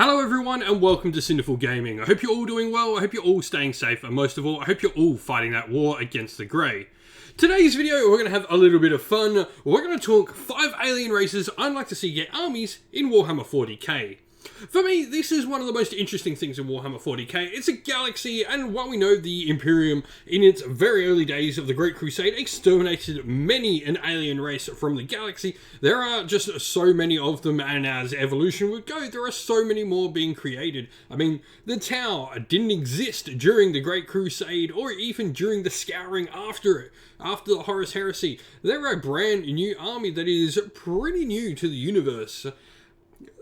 Hello everyone and welcome to Cinderful Gaming. I hope you're all doing well, I hope you're all staying safe, and most of all, I hope you're all fighting that war against the Grey. Today's video, we're going to have a little bit of fun. We're going to talk 5 alien races I'd like to see get armies in Warhammer 40k. For me, this is one of the most interesting things in Warhammer 40k. It's a galaxy, and while we know the Imperium, in its very early days of the Great Crusade, exterminated many an alien race from the galaxy, there are just so many of them, and as evolution would go, there are so many more being created. I mean, the Tau didn't exist during the Great Crusade, or even during the Scouring after it. After the Horus Heresy, they're a brand new army that is pretty new to the universe.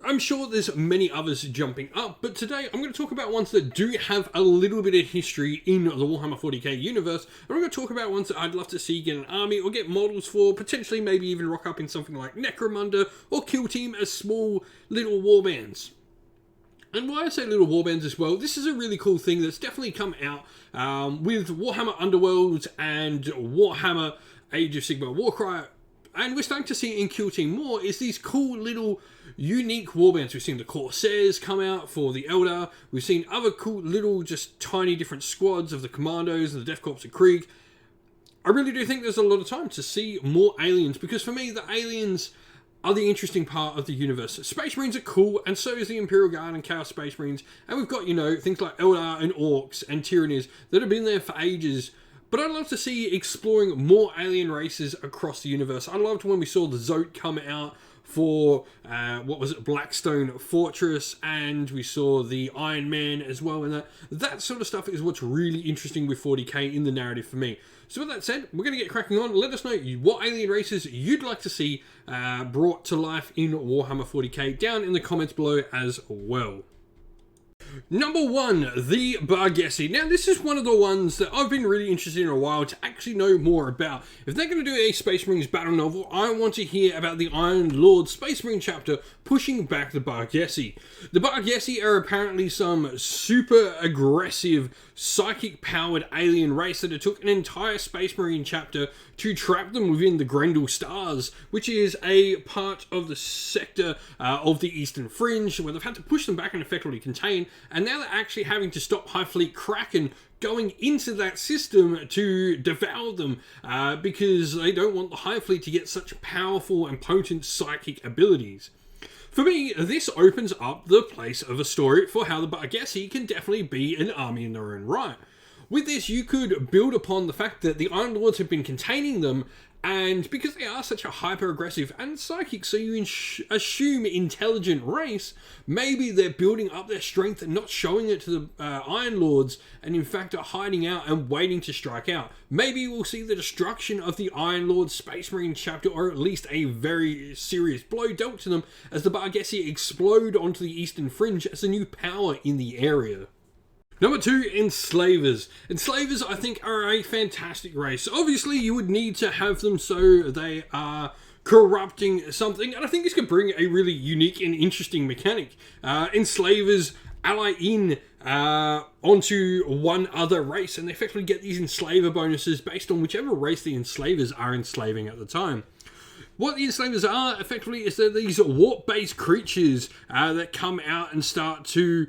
I'm sure there's many others jumping up, but today I'm going to talk about ones that do have a little bit of history in the Warhammer 40k universe, and I'm going to talk about ones that I'd love to see get an army or get models for, potentially maybe even rock up in something like Necromunda or Kill Team as small little warbands. And why I say little warbands as well, this is a really cool thing that's definitely come out with Warhammer Underworlds and Warhammer Age of Sigmar Warcry, and we're starting to see it in Kill Team more, is these cool little unique warbands. We've seen the Corsairs come out for the Eldar, we've seen other cool little just tiny different squads of the Commandos and the Death Corps of Krieg. I really do think there's a lot of time to see more aliens, because for me the aliens are the interesting part of the universe. Space Marines are cool, and so is the Imperial Guard and Chaos Space Marines, and we've got, you know, things like Eldar and Orcs and Tyrannies that have been there for ages. But I'd love to see exploring more alien races across the universe. I loved when we saw the Zote come out for, Blackstone Fortress, and we saw the Iron Man as well, and that sort of stuff is what's really interesting with 40k in the narrative for me. So with that said, we're going to get cracking on. Let us know what alien races you'd like to see brought to life in Warhammer 40k down in the comments below as well. Number 1, the Bargassi. Now, this is one of the ones that I've been really interested in a while to actually know more about. If they're going to do a Space Marines battle novel, I want to hear about the Iron Lord Space Marine chapter pushing back the Bargassi. The Bargassi are apparently some super aggressive, psychic-powered alien race that it took an entire Space Marine chapter to trap them within the Grendel Stars, which is a part of the sector of the Eastern Fringe, where they've had to push them back and effectively contain, and now they're actually having to stop Hive Fleet Kraken going into that system to devour them, because they don't want the Hive Fleet to get such powerful and potent psychic abilities. For me, this opens up the place of a story for how the Bargassi can definitely be an army in their own right. With this, you could build upon the fact that the Iron Lords have been containing them, and because they are such a hyper-aggressive and psychic, so you assume intelligent race, maybe they're building up their strength and not showing it to the Iron Lords, and in fact are hiding out and waiting to strike out. Maybe we'll see the destruction of the Iron Lord Space Marine chapter, or at least a very serious blow dealt to them as the Bargassi explode onto the Eastern Fringe as a new power in the area. Number 2, Enslavers. Enslavers, I think, are a fantastic race. Obviously, you would need to have them so they are corrupting something, and I think this could bring a really unique and interesting mechanic. Enslavers ally in onto one other race, and they effectively get these enslaver bonuses based on whichever race the enslavers are enslaving at the time. What the Enslavers are, effectively, is they're these warp-based creatures that come out and start to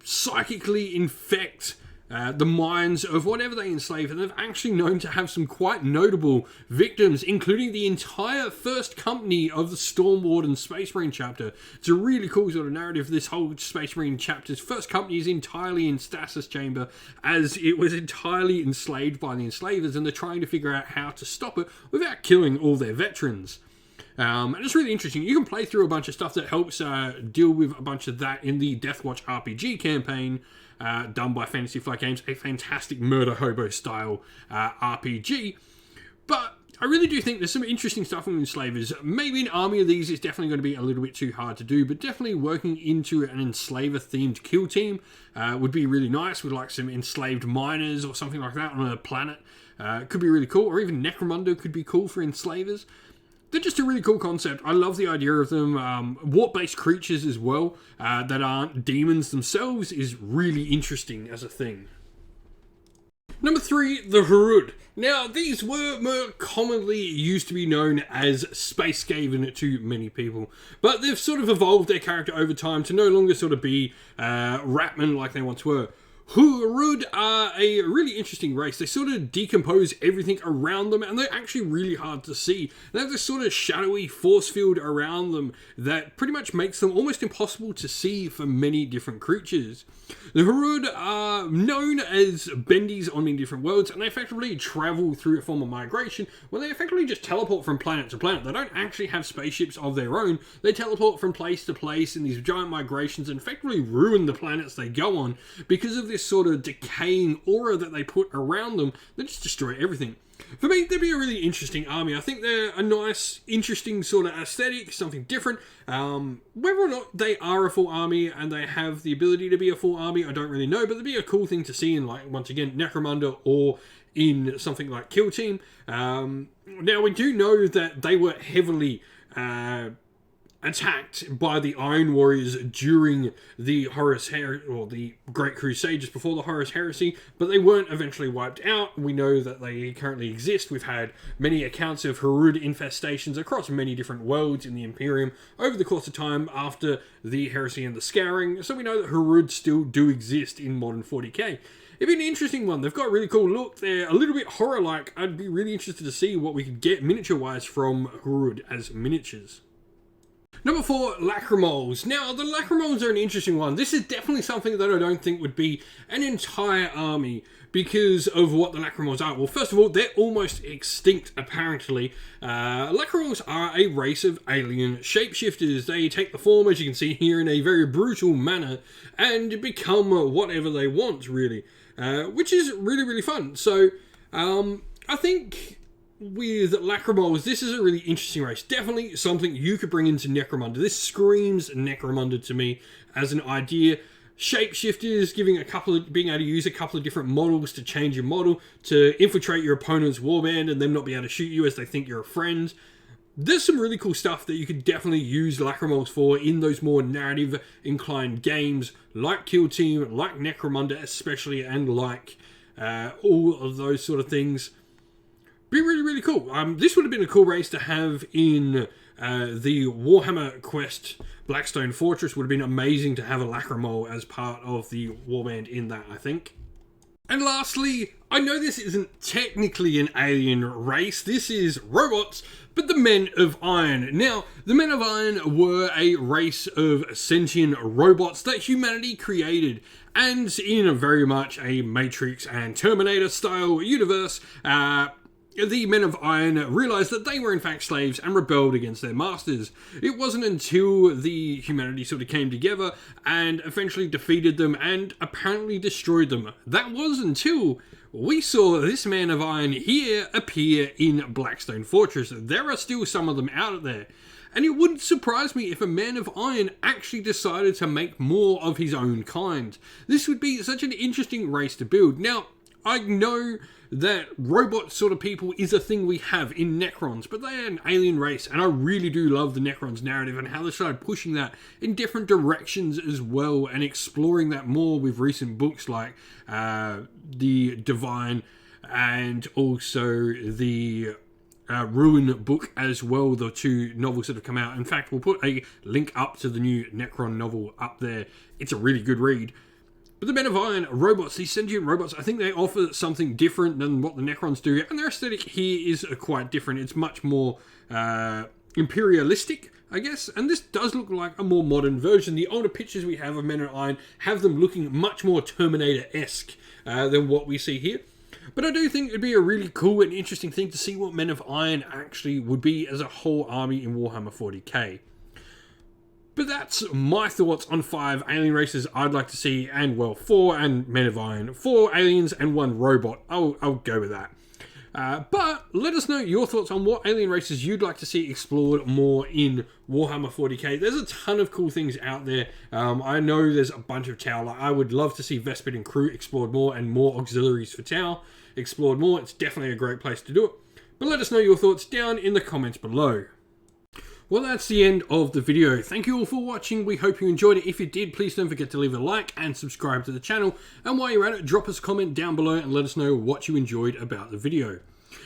psychically infect the minds of whatever they enslave, and they've actually known to have some quite notable victims, including the entire first company of the Storm Warden Space Marine chapter. It's a really cool sort of narrative. This whole Space Marine chapter's first company is entirely in stasis chamber, as it was entirely enslaved by the Enslavers, and they're trying to figure out how to stop it without killing all their veterans. And it's really interesting. You can play through a bunch of stuff that helps deal with a bunch of that in the Deathwatch RPG campaign, done by Fantasy Flight Games, a fantastic murder hobo style RPG. But I really do think there's some interesting stuff in Enslavers. Maybe an army of these is definitely going to be a little bit too hard to do, but definitely working into an Enslaver themed kill team would be really nice, with like some enslaved miners or something like that on a planet. Could be really cool, or even Necromunda could be cool for Enslavers. They're just a really cool concept. I love the idea of them. Warp-based creatures as well, that aren't demons themselves, is really interesting as a thing. Number 3, the Harud. Now, these were more commonly used to be known as Space Skaven to many people, but they've sort of evolved their character over time to no longer sort of be Ratmen like they once were. Harud are a really interesting race. They sort of decompose everything around them, and they're actually really hard to see. They have this sort of shadowy force field around them that pretty much makes them almost impossible to see for many different creatures. The Harud are known as bendies on many different worlds, and they effectively travel through a form of migration where they effectively just teleport from planet to planet. They don't actually have spaceships of their own. They teleport from place to place in these giant migrations and effectively ruin the planets they go on because of this sort of decaying aura that they put around them that just destroy everything. For me, they'd be a really interesting army. I think they're a nice, interesting sort of aesthetic, something different. Whether or not they are a full army and they have the ability to be a full army, I don't really know, but it'd be a cool thing to see in, like, once again, Necromunda or in something like Kill Team. Now, we do know that they were heavily attacked by the Iron Warriors during the the Great Crusade, just before the Horus Heresy, but they weren't eventually wiped out. We know that they currently exist. We've had many accounts of Harud infestations across many different worlds in the Imperium over the course of time after the Heresy and the Scouring, so we know that Harud still do exist in modern 40k. It'd be an interesting one. They've got a really cool look. They're a little bit horror-like. I'd be really interested to see what we could get miniature-wise from Harud as miniatures. Number 4, Lacrimals. Now, the Lacrimals are an interesting one. This is definitely something that I don't think would be an entire army because of what the Lacrimals are. Well, first of all, they're almost extinct, apparently. Lacrimals are a race of alien shapeshifters. They take the form, as you can see here, in a very brutal manner and become whatever they want, really, which is really, really fun. So, I think with Lacrimals, this is a really interesting race. Definitely something you could bring into Necromunda. This screams Necromunda to me as an idea. Shapeshifters, being able to use a couple of different models to change your model, to infiltrate your opponent's warband and them not be able to shoot you as they think you're a friend. There's some really cool stuff that you could definitely use Lacrimals for in those more narrative-inclined games, like Kill Team, like Necromunda especially, and like all of those sort of things. Be really, really cool. This would have been a cool race to have in the Warhammer Quest Blackstone Fortress. Would have been amazing to have a Lacrimal as part of the warband in that, I think. And lastly, I know this isn't technically an alien race. This is robots, but the Men of Iron. Now, the Men of Iron were a race of sentient robots that humanity created. And in a very much a Matrix and Terminator style universe, the Men of Iron realised that they were in fact slaves and rebelled against their masters. It wasn't until the humanity sort of came together and eventually defeated them and apparently destroyed them. That was until we saw this Man of Iron here appear in Blackstone Fortress. There are still some of them out there. And it wouldn't surprise me if a Man of Iron actually decided to make more of his own kind. This would be such an interesting race to build. Now, I know that robot sort of people is a thing we have in Necrons, but they're an alien race, and I really do love the Necrons narrative and how they started pushing that in different directions as well, and exploring that more with recent books like The Divine and also the Ruin book as well, the two novels that have come out. In fact, we'll put a link up to the new Necron novel up there. It's a really good read. But the Men of Iron robots, these sentient robots, I think they offer something different than what the Necrons do, and their aesthetic here is quite different. It's much more imperialistic, I guess, and this does look like a more modern version. The older pictures we have of Men of Iron have them looking much more Terminator-esque than what we see here. But I do think it'd be a really cool and interesting thing to see what Men of Iron actually would be as a whole army in Warhammer 40k. But that's my thoughts on 5 alien races I'd like to see, and well, 4 and Men of Iron. 4 aliens and 1 robot. I'll go with that. But let us know your thoughts on what alien races you'd like to see explored more in Warhammer 40k. There's a ton of cool things out there. I know there's a bunch of Tau. Like, I would love to see Vespid and Crew explored more, and more auxiliaries for Tau explored more. It's definitely a great place to do it. But let us know your thoughts down in the comments below. Well, that's the end of the video. Thank you all for watching. We hope you enjoyed it. If you did, please don't forget to leave a like and subscribe to the channel. And while you're at it, drop us a comment down below and let us know what you enjoyed about the video.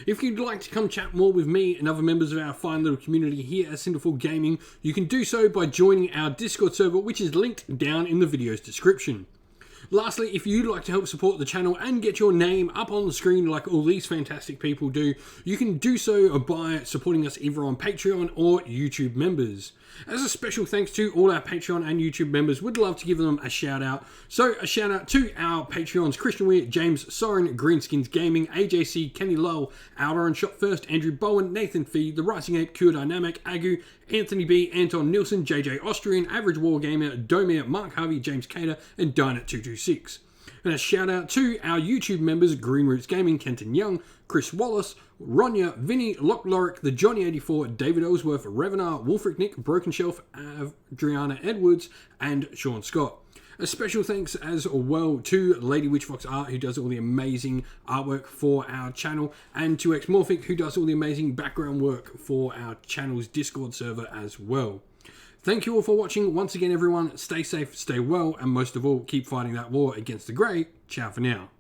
If you'd like to come chat more with me and other members of our fine little community here at Cinderful Gaming, you can do so by joining our Discord server, which is linked down in the video's description. Lastly, if you'd like to help support the channel and get your name up on the screen like all these fantastic people do, you can do so by supporting us either on Patreon or YouTube members. As a special thanks to all our Patreon and YouTube members, we'd love to give them a shout out. So a shout out to our Patreons: Christian Weir, James Soren, Greenskins Gaming, AJC, Kenny Lowell, Outer Shot First, Andrew Bowen, Nathan Fee, The Rising Ape, Cure Dynamic, Agu, Anthony B, Anton Nilsson, JJ Austrian, Average Wargamer, Domir, Mark Harvey, James Cater, and Dynet226. And a shout out to our YouTube members: Green Roots Gaming, Kenton Young, Chris Wallace, Ronya, Vinny, Lock Lorick, The Johnny84, David Ellsworth, Revenar, Wolfric Nick, Broken Shelf, Adriana Edwards, and Sean Scott. A special thanks as well to Lady Witchfox Art, who does all the amazing artwork for our channel, and to Xmorphic, who does all the amazing background work for our channel's Discord server as well. Thank you all for watching. Once again, everyone, stay safe, stay well, and most of all, keep fighting that war against the Grey. Ciao for now.